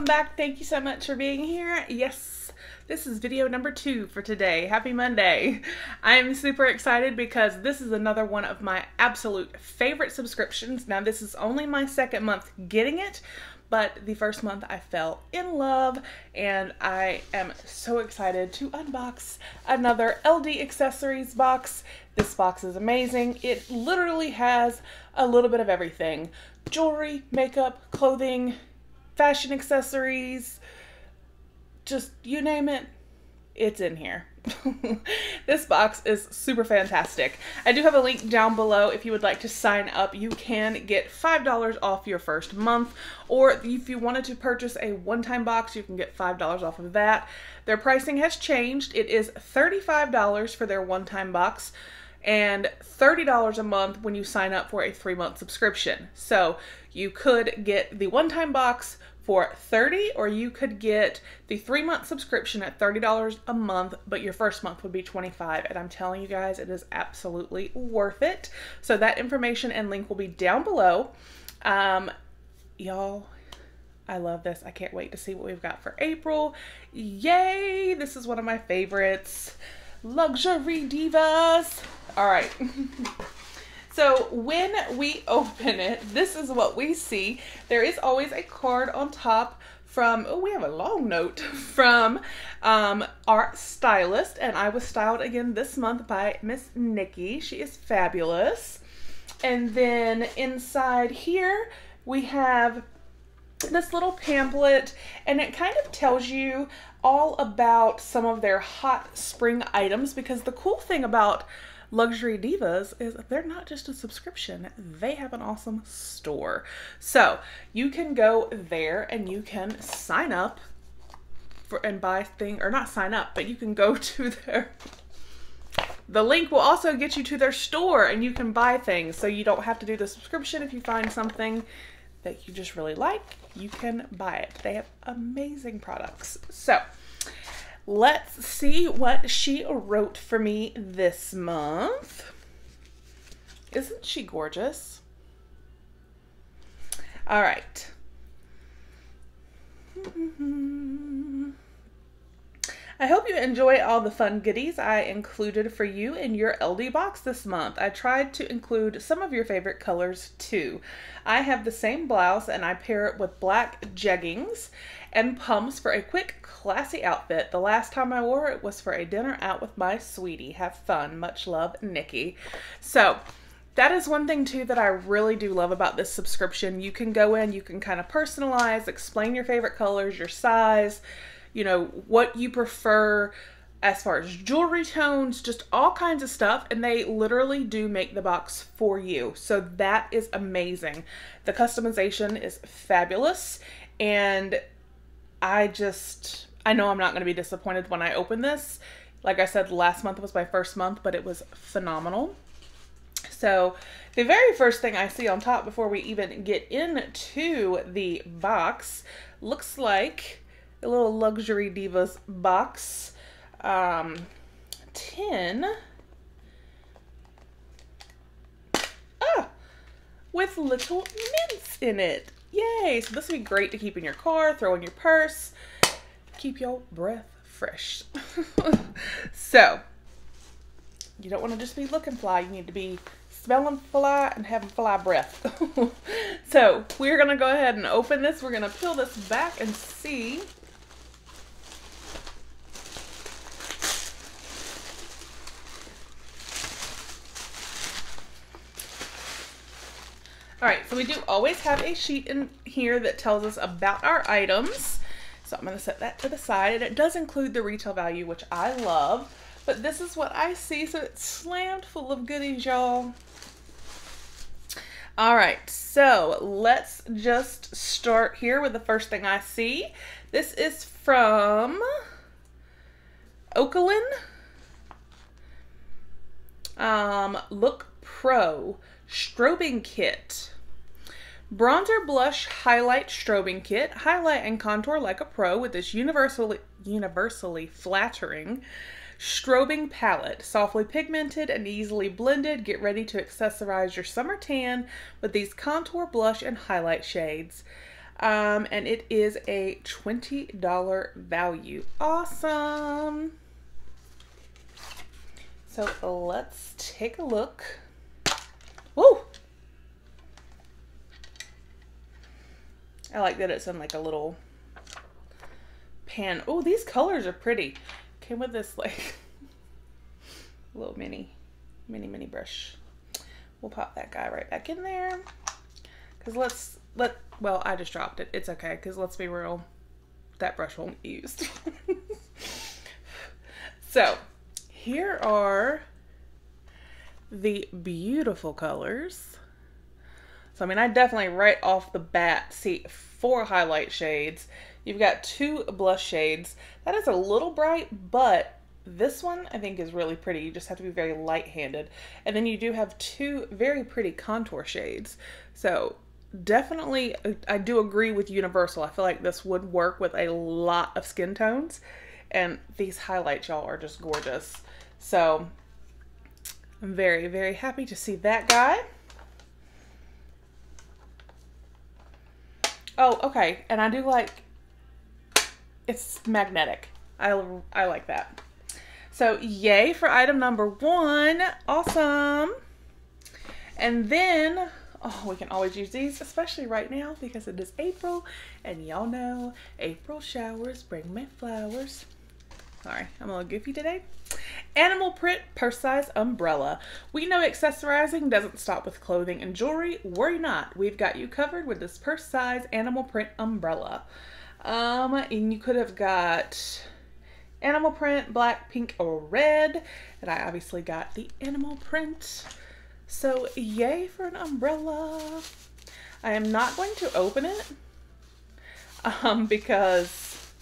back. Thank you so much for being here. Yes, this is video number 2 for today. Happy Monday. I'm super excited because this is another one of my absolute favorite subscriptions. Now, this is only my second month getting it, but the first month I fell in love, and I am so excited to unbox another LD Accessories box. This box is amazing. It literally has a little bit of everything. Jewelry, makeup, clothing, fashion accessories, just you name it, it's in here. This box is super fantastic. I do have a link down below if you would like to sign up. You can get $5 off your first month, or if you wanted to purchase a one-time box, you can get $5 off of that. Their pricing has changed. It is $35 for their one-time box and $30 a month when you sign up for a 3-month subscription. So you could get the one-time box for $30, or you could get the 3-month subscription at $30 a month, but your first month would be $25. And I'm telling you guys, it is absolutely worth it. So that information and link will be down below. Y'all, I love this. I can't wait to see what we've got for April. Yay! This is one of my favorites. Luxury Divas. All right. So when we open it, this is what we see. There is always a card on top from, oh, we have a long note from our stylist, and I was styled again this month by Miss Nikki. She is fabulous. And then inside here, we have this little pamphlet, and it kind of tells you all about some of their hot spring items, because the cool thing about Luxury Divas is they're not just a subscription, they have an awesome store. So you can go there and you can sign up for and buy things, or not sign up, but you can go to the link will also get you to their store and you can buy things. So you don't have to do the subscription. If you find something that you just really like, you can buy it. They have amazing products. So let's see what she wrote for me this month. Isn't she gorgeous? All right. I hope you enjoy all the fun goodies I included for you in your LD box this month. I tried to include some of your favorite colors too. I have the same blouse and I pair it with black jeggings and pumps for a quick, classy outfit. The last time I wore it was for a dinner out with my sweetie. Have fun. Much love, Nikki. So that is one thing too that I really do love about this subscription. You can go in, you can kind of personalize, explain your favorite colors, your size, you know, what you prefer as far as jewelry tones, just all kinds of stuff. And they literally do make the box for you. So that is amazing. The customization is fabulous. And I know I'm not going to be disappointed when I open this. Like I said, last month was my first month, but it was phenomenal. So the very first thing I see on top before we even get into the box looks like a little Luxury Divas box tin with little mints in it. Yay! So this would be great to keep in your car, throw in your purse, keep your breath fresh. So you don't want to just be looking fly, you need to be smelling fly and having fly breath. So we're gonna go ahead and open this. We're gonna peel this back and see. All right, so we do always have a sheet in here that tells us about our items. So I'm gonna set that to the side, and it does include the retail value, which I love, but this is what I see. So it's slammed full of goodies, y'all. All right, so let's just start here with the first thing I see. This is from Oaklin. Look Pro Strobing Kit. Bronzer Blush Highlight Strobing Kit. Highlight and contour like a pro with this universally flattering strobing palette. Softly pigmented and easily blended. Get ready to accessorize your summer tan with these contour, blush, and highlight shades. And it is a $20 value. Awesome. So let's take a look. Woo! I like that it's in like a little pan. Oh, these colors are pretty. Came with this like little mini brush. We'll pop that guy right back in there. Cause well, I just dropped it. It's okay. Cause let's be real, that brush won't be used. So here are the beautiful colors. So, I mean, I definitely right off the bat see 4 highlight shades. You've got 2 blush shades. That is a little bright, but this one I think is really pretty. You just have to be very light-handed. And then you do have 2 very pretty contour shades. So definitely, I do agree with Universal. I feel like this would work with a lot of skin tones. And these highlights, y'all, are just gorgeous. So I'm very, very happy to see that guy. Oh, okay. And I do like, it's magnetic. I like that. So yay for item number 1. Awesome. And then, oh, we can always use these, especially right now because it is April. And y'all know April showers bring me flowers. Sorry, I'm a little goofy today. Animal print purse size umbrella. We know accessorizing doesn't stop with clothing and jewelry. Worry not. We've got you covered with this purse size animal print umbrella. And you could have got animal print, black, pink, or red. And I obviously got the animal print. So yay for an umbrella. I am not going to open it because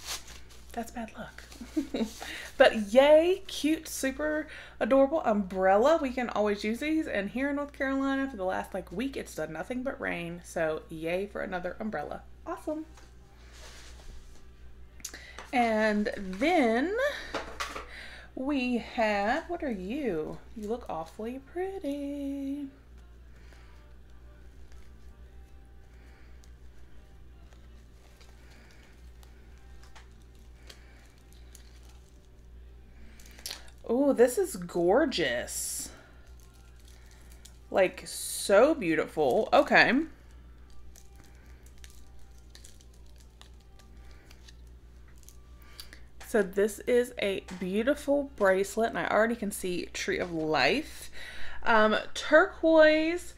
that's bad luck. But yay, cute, super adorable umbrella. We can always use these, and here in North Carolina for the last like week it's done nothing but rain, so yay for another umbrella. Awesome. And then we have, what are you? You look awfully pretty. Oh, this is gorgeous. Like, so beautiful. Okay. So this is a beautiful bracelet, and I already can see Tree of Life. Turquoise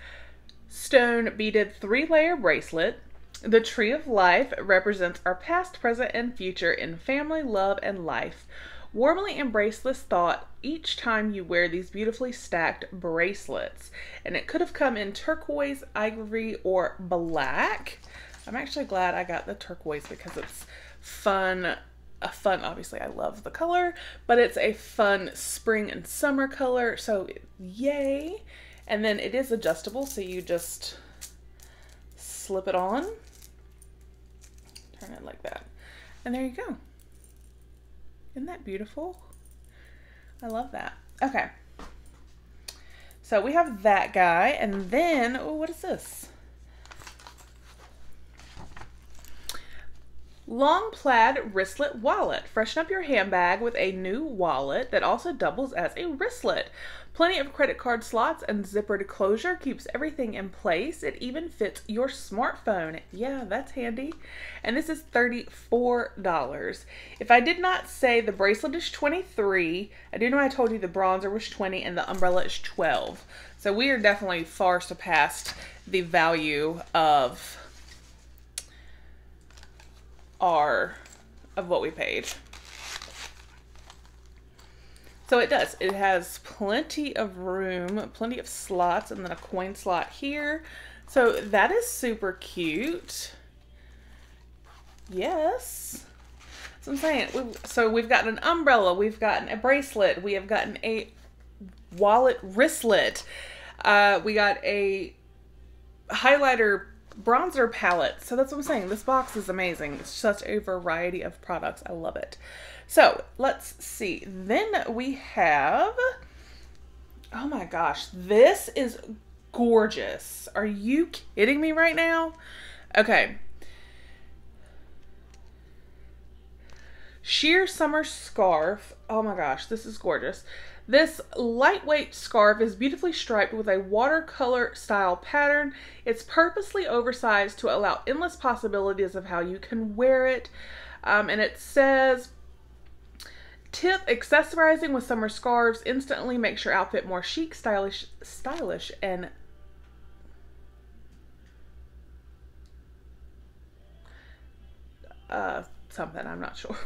stone beaded 3-layer bracelet. The Tree of Life represents our past, present, and future in family, love, and life. Warmly embrace this thought each time you wear these beautifully stacked bracelets. And it could have come in turquoise, ivory, or black. I'm actually glad I got the turquoise because it's fun. Obviously I love the color, but it's a fun spring and summer color. So yay. And then it is adjustable. So you just slip it on, turn it like that. And there you go. Isn't that beautiful? I love that. Okay. So we have that guy, and then, oh, what is this? Long plaid wristlet wallet. Freshen up your handbag with a new wallet that also doubles as a wristlet. Plenty of credit card slots and zippered closure keeps everything in place. It even fits your smartphone. Yeah, that's handy. And this is $34. If I did not say the bracelet is $23, I do know I told you the bronzer was $20 and the umbrella is $12. So we are definitely far surpassed the value of what we paid. So it does. It has plenty of room, plenty of slots, and then a coin slot here. So that is super cute. Yes. So I'm saying, so we've gotten an umbrella, we've gotten a bracelet, we have gotten a wallet wristlet. We got a highlighter bronzer palette. So that's what I'm saying. This box is amazing. It's such a variety of products. I love it. So let's see. Then we have, oh my gosh, this is gorgeous. Are you kidding me right now? Okay. sheer summer scarf. Oh my gosh, this is gorgeous. This lightweight scarf is beautifully striped with a watercolor style pattern. It's purposely oversized to allow endless possibilities of how you can wear it. And it says, tip, accessorizing with summer scarves instantly makes your outfit more chic, stylish, and something, I'm not sure.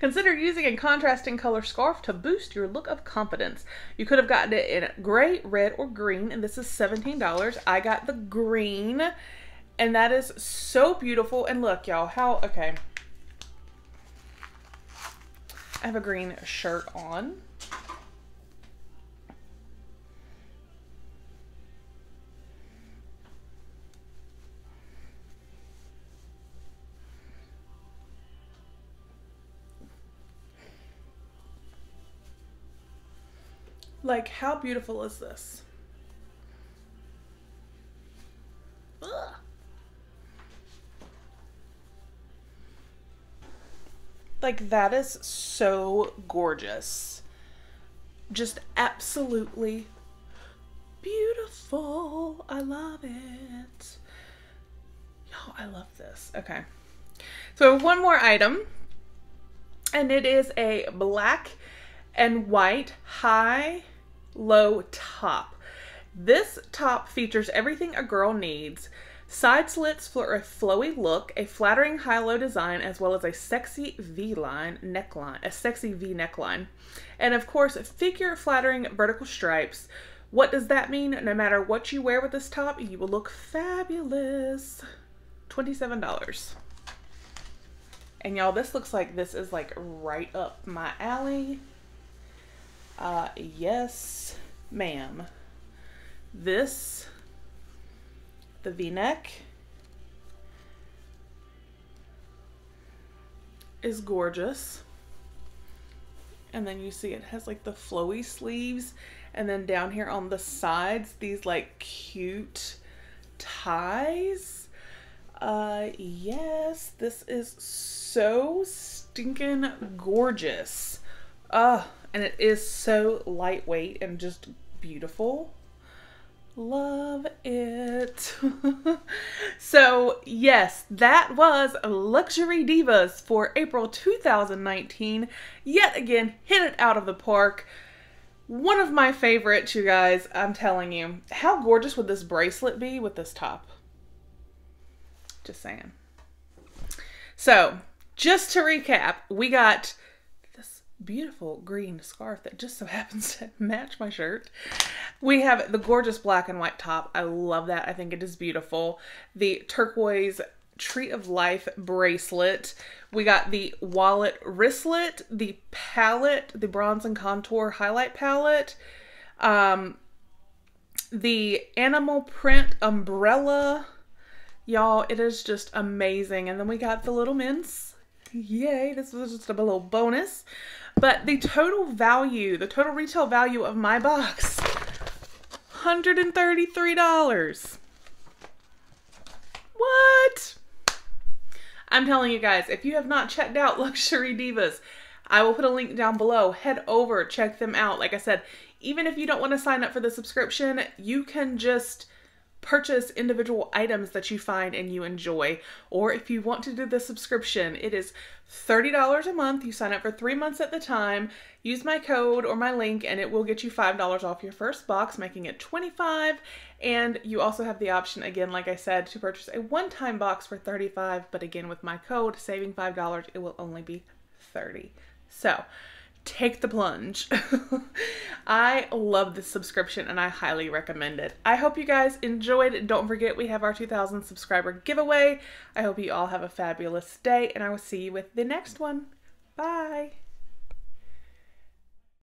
Consider using a contrasting color scarf to boost your look of confidence. You could have gotten it in gray, red, or green, and this is $17. I got the green, and that is so beautiful. And look, y'all, how, okay. I have a green shirt on. Like, how beautiful is this? Ugh. Like, that is so gorgeous. Just absolutely beautiful. I love it. Y'all, I love this. Okay. So one more item, and it is a black and white high-low top. This top features everything a girl needs. Side slits for a flowy look, a flattering high-low design, as well as a sexy V neckline. And of course, figure flattering vertical stripes. What does that mean? No matter what you wear with this top, you will look fabulous. $27. And y'all, this looks like this is like right up my alley. Yes, ma'am. This, the V-neck, is gorgeous. And then you see it has like the flowy sleeves, and then down here on the sides, these like cute ties. Yes, this is so stinking gorgeous. And it is so lightweight and just beautiful. Love it. So yes, that was Luxury Divas for April 2019. Yet again, hit it out of the park. One of my favorites, you guys. I'm telling you. How gorgeous would this bracelet be with this top? Just saying. So, just to recap, we got this beautiful green scarf that just so happens to match my shirt. We have the gorgeous black and white top. I love that. I think it is beautiful. The turquoise Tree of Life bracelet. We got the wallet wristlet, the palette, the bronze and contour highlight palette, the animal print umbrella. Y'all, it is just amazing. And then we got the little mints. Yay, this was just a little bonus. But the total value, the total retail value of my box, $133. What? I'm telling you guys, if you have not checked out Luxury Divas, I will put a link down below. Head over, check them out. Like I said, even if you don't want to sign up for the subscription, you can just purchase individual items that you find and you enjoy. Or if you want to do the subscription, it is $30 a month. You sign up for 3 months at the time. Use my code or my link and it will get you $5 off your first box, making it $25. And you also have the option, again, like I said, to purchase a one-time box for $35. But again, with my code, saving $5, it will only be $30. So take the plunge. I love this subscription and I highly recommend it. I hope you guys enjoyed. Don't forget, we have our 2,000 subscriber giveaway. I hope you all have a fabulous day and I will see you with the next one. Bye.